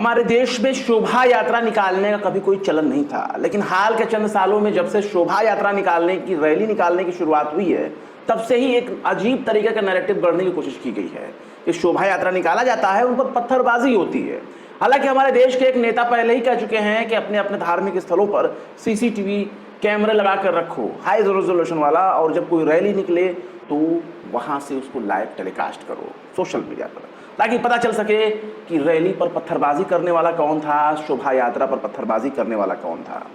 हमारे देश में शोभा यात्रा निकालने का कभी कोई चलन नहीं था, लेकिन हाल के चंद सालों में जब से शोभा यात्रा निकालने की, रैली निकालने की शुरुआत हुई है, तब से ही एक अजीब तरीके का नैरेटिव गढ़ने की कोशिश की गई है कि शोभा यात्रा निकाला जाता है, उन पर पत्थरबाजी होती है। हालांकि हमारे देश के एक नेता पहले ही कह चुके हैं कि अपने अपने धार्मिक स्थलों पर सीसीटीवी कैमरे लगा कर रखो, हाई रेजोल्यूशन वाला, और जब कोई रैली निकले तो वहां से उसको लाइव टेलीकास्ट करो सोशल मीडिया पर, ताकि पता चल सके कि रैली पर पत्थरबाजी करने वाला कौन था, शोभा यात्रा पर पत्थरबाजी करने वाला कौन था।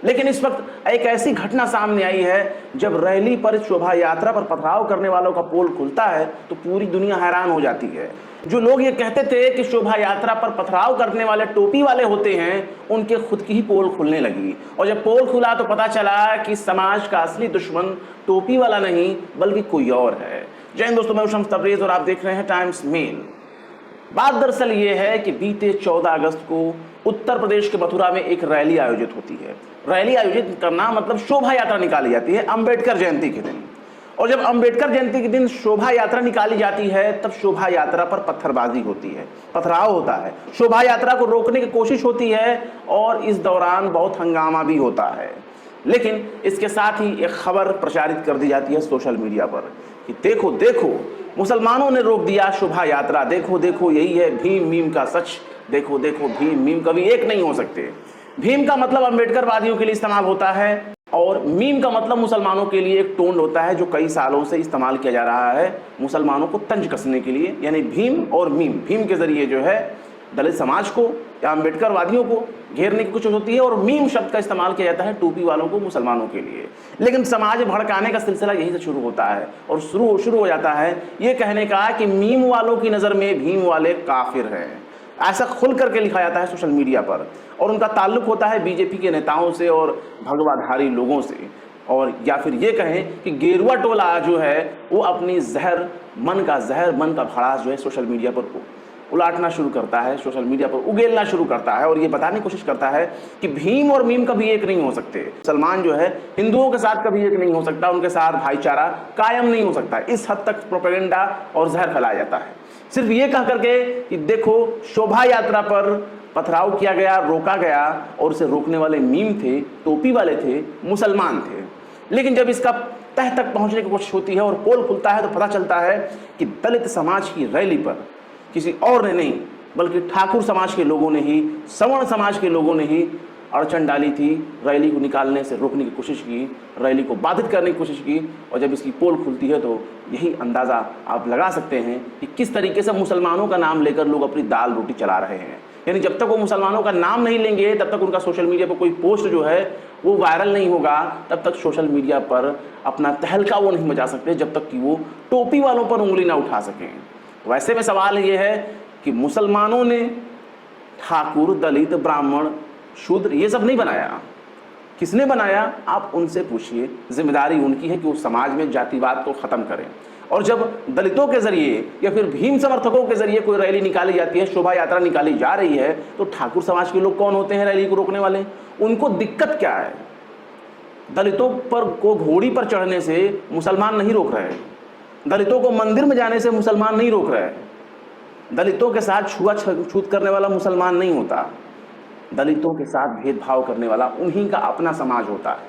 लेकिन इस वक्त एक ऐसी घटना सामने आई है, जब रैली पर, शोभा यात्रा पर पथराव करने वालों का पोल खुलता है तो पूरी दुनिया हैरान हो जाती है। जो लोग ये कहते थे कि शोभा यात्रा पर पथराव करने वाले टोपी वाले होते हैं, उनके खुद की ही पोल खुलने लगी, और जब पोल खुला तो पता चला कि समाज का असली दुश्मन टोपी वाला नहीं बल्कि कोई और है। जय हिंद दोस्तों, मैं हूं शम्स तबरेज और आप देख रहे हैं टाइम्स मेल। बात दरअसल ये है कि बीते 14 अगस्त को उत्तर प्रदेश के मथुरा में एक रैली आयोजित होती है। रैली आयोजित करना मतलब शोभा यात्रा निकाली जाती है अंबेडकर जयंती के दिन, और जब अंबेडकर जयंती के दिन शोभा यात्रा निकाली जाती है तब शोभा यात्रा पर पत्थरबाजी होती है, पथराव होता है, शोभा यात्रा को रोकने की कोशिश होती है और इस दौरान बहुत हंगामा भी होता है। लेकिन इसके साथ ही एक खबर प्रचारित कर दी जाती है सोशल मीडिया पर कि देखो देखो मुसलमानों ने रोक दिया शोभा यात्रा, देखो देखो यही है भीम मीम का सच, देखो देखो भीम मीम कभी एक नहीं हो सकते। भीम का मतलब अंबेडकरवादियों के लिए इस्तेमाल होता है और मीम का मतलब मुसलमानों के लिए एक टोन होता है जो कई सालों से इस्तेमाल किया जा रहा है मुसलमानों को तंज कसने के लिए। यानी भीम और मीम, भीम के जरिए जो है दलित समाज को या अंबेडकरवादियों को घेरने की कोशिश होती है, और मीम शब्द का इस्तेमाल किया जाता है टोपी वालों को, मुसलमानों के लिए। लेकिन समाज भड़काने का सिलसिला यहीं से शुरू होता है और शुरू हो जाता है ये कहने का कि मीम वालों की नज़र में भीम वाले काफिर हैं। ऐसा खुल करके लिखा जाता है सोशल मीडिया पर, और उनका ताल्लुक होता है बीजेपी के नेताओं से और भगवाधारी लोगों से, और या फिर ये कहें कि गेरुआ टोला जो है वो अपनी मन का भड़ास जो है सोशल मीडिया पर उलाटना शुरू करता है, सोशल मीडिया पर उगेलना शुरू करता है, और ये बताने की कोशिश करता है कि भीम और मीम कभी एक नहीं हो सकते। मुसलमान जो है हिंदुओं के साथ कभी एक नहीं हो सकता, उनके साथ भाईचारा कायम नहीं हो सकता। इस हद तक प्रोपेगेंडा और जहर फैलाया जाता है, सिर्फ ये कह करके कि देखो शोभा यात्रा पर पथराव किया गया, रोका गया, और उसे रोकने वाले मीम थे, टोपी वाले थे, मुसलमान थे। लेकिन जब इसका तह तक पहुंचने की कोशिश होती है और पोल खुलता है तो पता चलता है कि दलित समाज की रैली पर किसी और ने नहीं बल्कि ठाकुर समाज के लोगों ने ही, सवर्ण समाज के लोगों ने ही अड़चन डाली थी, रैली को निकालने से रोकने की कोशिश की, रैली को बाधित करने की कोशिश की। और जब इसकी पोल खुलती है तो यही अंदाज़ा आप लगा सकते हैं कि किस तरीके से मुसलमानों का नाम लेकर लोग अपनी दाल रोटी चला रहे हैं। यानी जब तक वो मुसलमानों का नाम नहीं लेंगे, तब तक उनका सोशल मीडिया पर कोई पोस्ट जो है वो वायरल नहीं होगा, तब तक सोशल मीडिया पर अपना तहलका वो नहीं मचा सकते, जब तक कि वो टोपी वालों पर उंगली ना उठा सकें। वैसे में सवाल ये है कि मुसलमानों ने ठाकुर, दलित, ब्राह्मण, शूद्र ये सब नहीं बनाया, किसने बनाया आप उनसे पूछिए। जिम्मेदारी उनकी है कि वो समाज में जातिवाद को ख़त्म करें। और जब दलितों के जरिए या फिर भीम समर्थकों के जरिए कोई रैली निकाली जाती है, शोभा यात्रा निकाली जा रही है, तो ठाकुर समाज के लोग कौन होते हैं रैली को रोकने वाले? उनको दिक्कत क्या है? दलितों पर को घोड़ी पर चढ़ने से मुसलमान नहीं रोक रहे, दलितों को मंदिर में जाने से मुसलमान नहीं रोक रहे, दलितों के साथ छूत करने वाला मुसलमान नहीं होता, दलितों के साथ भेदभाव करने वाला उन्हीं का अपना समाज होता है।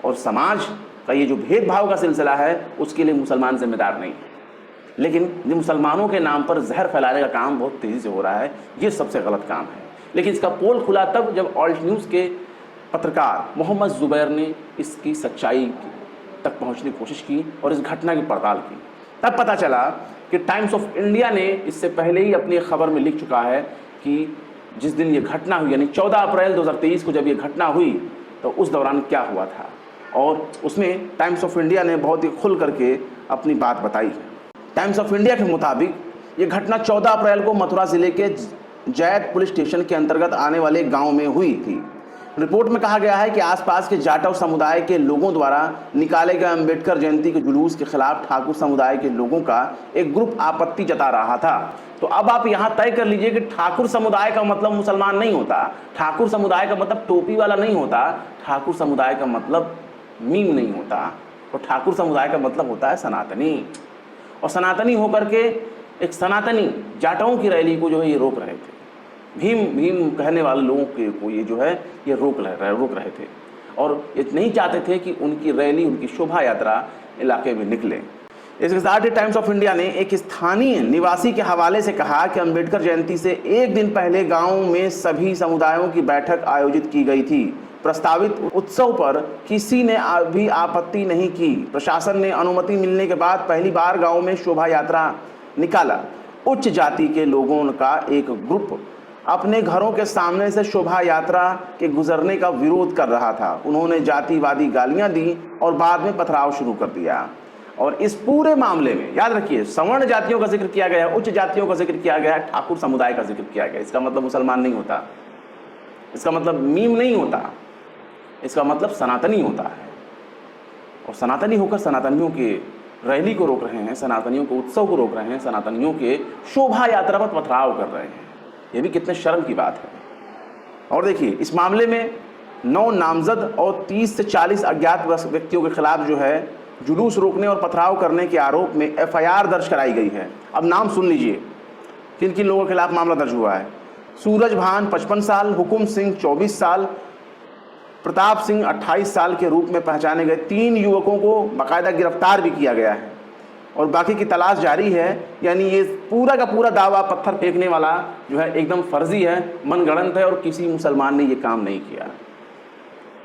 और समाज का ये जो भेदभाव का सिलसिला है उसके लिए मुसलमान जिम्मेदार नहीं है। लेकिन जो मुसलमानों के नाम पर जहर फैलाने का काम बहुत तेज़ी से हो रहा है, ये सबसे गलत काम है। लेकिन इसका पोल खुला तब जब ऑल्ट न्यूज़ के पत्रकार मोहम्मद जुबैर ने इसकी सच्चाई तक पहुंचने की कोशिश की और इस घटना की पड़ताल की। तब पता चला कि टाइम्स ऑफ इंडिया ने इससे पहले ही अपनी खबर में लिख चुका है कि जिस दिन ये घटना हुई, यानी 14 अप्रैल 2023 को जब ये घटना हुई, तो उस दौरान क्या हुआ था, और उसमें टाइम्स ऑफ इंडिया ने बहुत ही खुल करके अपनी बात बताई है। टाइम्स ऑफ इंडिया के मुताबिक ये घटना 14 अप्रैल को मथुरा ज़िले के जैत पुलिस स्टेशन के अंतर्गत आने वाले गाँव में हुई थी। रिपोर्ट में कहा गया है कि आसपास के जाटव समुदाय के लोगों द्वारा निकाले गए अंबेडकर जयंती के जुलूस के खिलाफ ठाकुर समुदाय के लोगों का एक ग्रुप आपत्ति जता रहा था। तो अब आप यहाँ तय कर लीजिए कि ठाकुर समुदाय का मतलब मुसलमान नहीं होता, ठाकुर समुदाय का मतलब टोपी वाला नहीं होता, ठाकुर समुदाय का मतलब मीम नहीं होता, और ठाकुर समुदाय का मतलब होता है सनातनी। और सनातनी होकर के एक सनातनी जाटों की रैली को जो है ये रोक रहे थे। भीम भीम कहने वाले लोगों को ये जो है ये रोक रहे थे और ये नहीं चाहते थे कि उनकी रैली, उनकी शोभा यात्रा इलाके में निकले। इसके साथ ही टाइम्स ऑफ इंडिया ने एक स्थानीय निवासी के हवाले से कहा कि अंबेडकर जयंती से एक दिन पहले गांव में सभी समुदायों की बैठक आयोजित की गई थी। प्रस्तावित उत्सव पर किसी ने भी आपत्ति नहीं की। प्रशासन ने अनुमति मिलने के बाद पहली बार गांव में शोभा यात्रा निकाला। उच्च जाति के लोगों का एक ग्रुप अपने घरों के सामने से शोभा यात्रा के गुजरने का विरोध कर रहा था। उन्होंने जातिवादी गालियां दी और बाद में पथराव शुरू कर दिया। और इस पूरे मामले में याद रखिए, सवर्ण जातियों का जिक्र किया गया, उच्च जातियों का जिक्र किया गया, ठाकुर समुदाय का जिक्र किया गया। इसका मतलब मुसलमान नहीं होता, इसका मतलब मीम नहीं होता, इसका मतलब सनातनी होता है। और सनातनी होकर सनातनियों के रैली को रोक रहे हैं, सनातनियों के उत्सव को रोक रहे हैं, सनातनियों के शोभा यात्रा पर पथराव कर रहे हैं। ये भी कितने शर्म की बात है। और देखिए, इस मामले में 9 नामजद और 30 से 40 अज्ञात व्यक्तियों के खिलाफ जो है जुलूस रोकने और पथराव करने के आरोप में FIR दर्ज कराई गई है। अब नाम सुन लीजिए किन किन लोगों के खिलाफ मामला दर्ज हुआ है। सूरज भान 55 साल, हुकुम सिंह 24 साल, प्रताप सिंह 28 साल के रूप में पहचाने गए 3 युवकों को बाकायदा गिरफ्तार भी किया गया है और बाकी की तलाश जारी है। यानी ये पूरा का पूरा दावा पत्थर फेंकने वाला जो है एकदम फर्जी है, मनगढ़ंत है और किसी मुसलमान ने ये काम नहीं किया।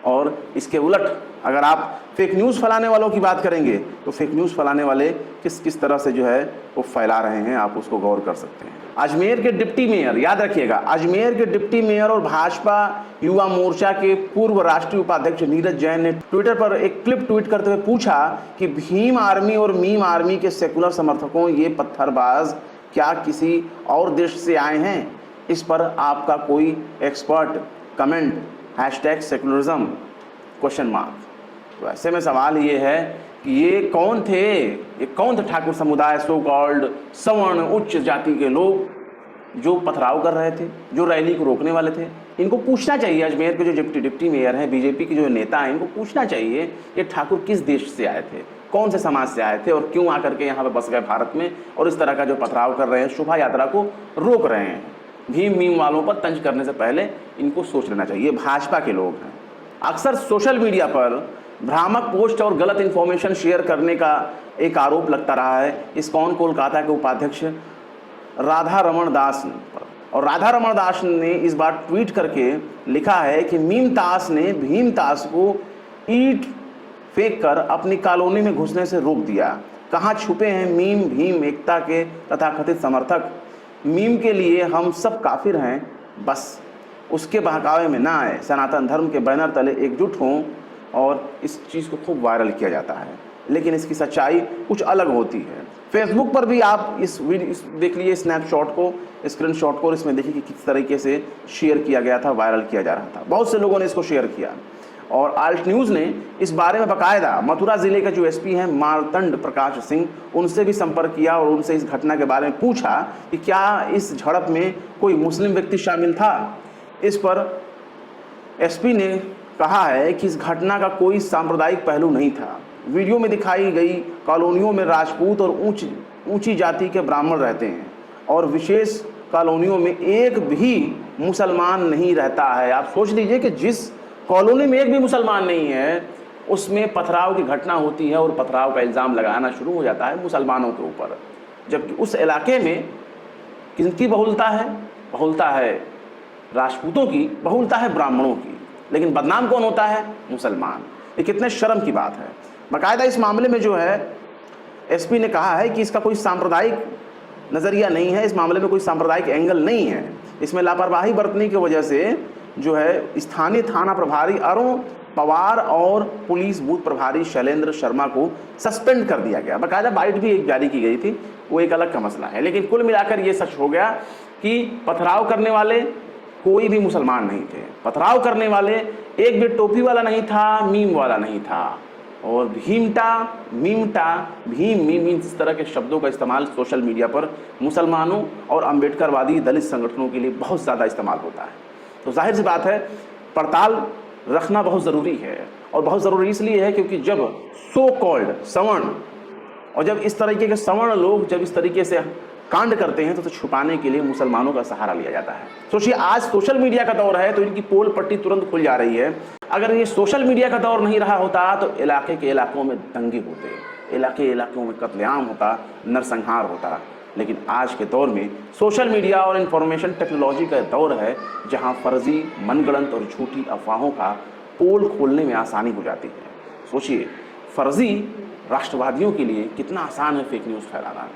और इसके उलट अगर आप फेक न्यूज़ फैलाने वालों की बात करेंगे तो फेक न्यूज़ फैलाने वाले किस तरह से जो है वो फैला रहे हैं, आप उसको गौर कर सकते हैं। अजमेर के डिप्टी मेयर, याद रखिएगा, अजमेर के डिप्टी मेयर और भाजपा युवा मोर्चा के पूर्व राष्ट्रीय उपाध्यक्ष नीरज जैन ने ट्विटर पर एक क्लिप ट्वीट करते हुए पूछा कि भीम आर्मी और मीम आर्मी के सेकुलर समर्थकों, ये पत्थरबाज क्या किसी और देश से आए हैं? इस पर आपका कोई expert comment #secularism question mark. तो ऐसे में सवाल ये है कि ये कौन थे ठाकुर समुदाय, सो कॉल्ड सवर्ण उच्च जाति के लोग जो पथराव कर रहे थे, जो रैली को रोकने वाले थे। इनको पूछना चाहिए, अजमेर के जो डिप्टी मेयर हैं, बीजेपी के जो नेता हैं, इनको पूछना चाहिए ये ठाकुर किस देश से आए थे, कौन से समाज से आए थे और क्यों आकर के यहाँ पर बस गए भारत में और इस तरह का जो पथराव कर रहे हैं, शोभा यात्रा को रोक रहे हैं। भीम मीम वालों पर तंज करने से पहले इनको सोच लेना चाहिए। भाजपा के लोग हैं। अक्सर सोशल मीडिया पर भ्रामक पोस्ट और गलत इन्फॉर्मेशन शेयर करने का एक आरोप लगता रहा है इस्कॉन कोलकाता के उपाध्यक्ष राधा रमण दास पर। और राधा रमण दास ने इस बार ट्वीट करके लिखा है कि मीम तास ने भीम तास को ईंट फेंक कर अपनी कॉलोनी में घुसने से रोक दिया। कहाँ छुपे हैं मीम भीम एकता के तथाकथित समर्थक? मीम के लिए हम सब काफिर हैं, बस उसके बहकावे में ना आए। सनातन धर्म के बैनर तले एकजुट हों और इस चीज़ को खूब वायरल किया जाता है, लेकिन इसकी सच्चाई कुछ अलग होती है। फेसबुक पर भी आप इस देख लीजिए स्नैपशॉट को, स्क्रीनशॉट को, और इसमें देखिए कि किस तरीके से शेयर किया गया था, वायरल किया जा रहा था। बहुत से लोगों ने इसको शेयर किया और आल्ट न्यूज़ ने इस बारे में बाकायदा मथुरा जिले के जो SP हैं मार्तंड प्रकाश सिंह, उनसे भी संपर्क किया और उनसे इस घटना के बारे में पूछा कि क्या इस झड़प में कोई मुस्लिम व्यक्ति शामिल था। इस पर SP ने कहा है कि इस घटना का कोई सांप्रदायिक पहलू नहीं था। वीडियो में दिखाई गई कॉलोनियों में राजपूत और ऊंची जाति के ब्राह्मण रहते हैं और विशेष कॉलोनियों में एक भी मुसलमान नहीं रहता है। आप सोच लीजिए कि जिस कॉलोनी में एक भी मुसलमान नहीं है उसमें पथराव की घटना होती है और पथराव का इल्ज़ाम लगाना शुरू हो जाता है मुसलमानों के ऊपर, जबकि उस इलाके में किसकी बहुलता है? बहुलता है राजपूतों की, बहुलता है ब्राह्मणों की, लेकिन बदनाम कौन होता है? मुसलमान। ये कितने शर्म की बात है। बाकायदा इस मामले में जो है SP ने कहा है कि इसका कोई सांप्रदायिक नज़रिया नहीं है, इस मामले में कोई सांप्रदायिक एंगल नहीं है। इसमें लापरवाही बरतने की वजह से जो है स्थानीय थाना प्रभारी अरुण पवार और पुलिस बूथ प्रभारी शैलेंद्र शर्मा को सस्पेंड कर दिया गया। बाकायदा बाइट भी एक जारी की गई थी, वो एक अलग का मसला है। लेकिन कुल मिलाकर ये सच हो गया कि पथराव करने वाले कोई भी मुसलमान नहीं थे। पथराव करने वाले एक भी टोपी वाला नहीं था, मीम वाला नहीं था। और भीमटा, मीमटा, भीम मीम इस तरह के शब्दों का इस्तेमाल सोशल मीडिया पर मुसलमानों और अम्बेडकरवादी दलित संगठनों के लिए बहुत ज़्यादा इस्तेमाल होता है। तो जाहिर सी बात है पड़ताल रखना बहुत ज़रूरी है, और बहुत ज़रूरी इसलिए है क्योंकि जब सो कॉल्ड सवर्ण और जब इस तरीके के सवर्ण लोग जब इस तरीके से कांड करते हैं तो उसे छुपाने के लिए मुसलमानों का सहारा लिया जाता है। सोचिए, आज सोशल मीडिया का दौर है तो इनकी पोल पट्टी तुरंत खुल जा रही है। अगर ये सोशल मीडिया का दौर नहीं रहा होता तो इलाके के इलाकों में दंगे होते, इलाकों में कत्लेआम होता, नरसंहार होता। लेकिन आज के दौर में सोशल मीडिया और इंफॉर्मेशन टेक्नोलॉजी का दौर है जहां फर्जी, मनगढ़ंत और झूठी अफवाहों का पोल खोलने में आसानी हो जाती है। सोचिए, फर्जी राष्ट्रवादियों के लिए कितना आसान है फेक न्यूज़ फैलाना।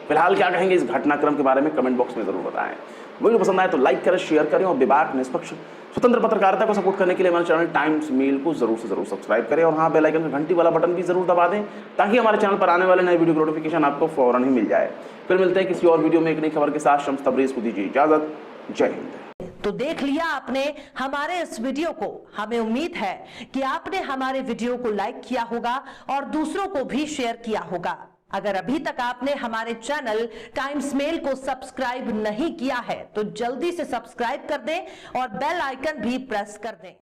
फिलहाल क्या कहेंगे इस घटनाक्रम के बारे में कमेंट बॉक्स में जरूर बताएं। वीडियो पसंद आए तो लाइक करें, शेयर करें और बेबाक, निष्पक्ष, स्वतंत्र पत्रकारिता को सपोर्ट करने के लिए हमारे चैनल टाइम्स मेल को जरूर से जरूर सब्सक्राइब करें और हाँ, बेल आइकन का घंटी वाला बटन भी जरूर दबा दें ताकि हमारे चैनल पर आने वाले नए वीडियो की नोटिफिकेशन आपको फौरन ही मिल जाए। फिर मिलते हैं किसी और वीडियो में एक नई खबर के साथ। शम्स तबरेज़ को दीजिए इजाजत। जय हिंद। तो देख लिया आपने हमारे इस वीडियो को। हमें उम्मीद है कि आपने हमारे वीडियो को लाइक किया होगा और दूसरों को भी शेयर किया होगा। अगर अभी तक आपने हमारे चैनल टाइम्स मेल को सब्सक्राइब नहीं किया है तो जल्दी से सब्सक्राइब कर दें और बेल आइकन भी प्रेस कर दें।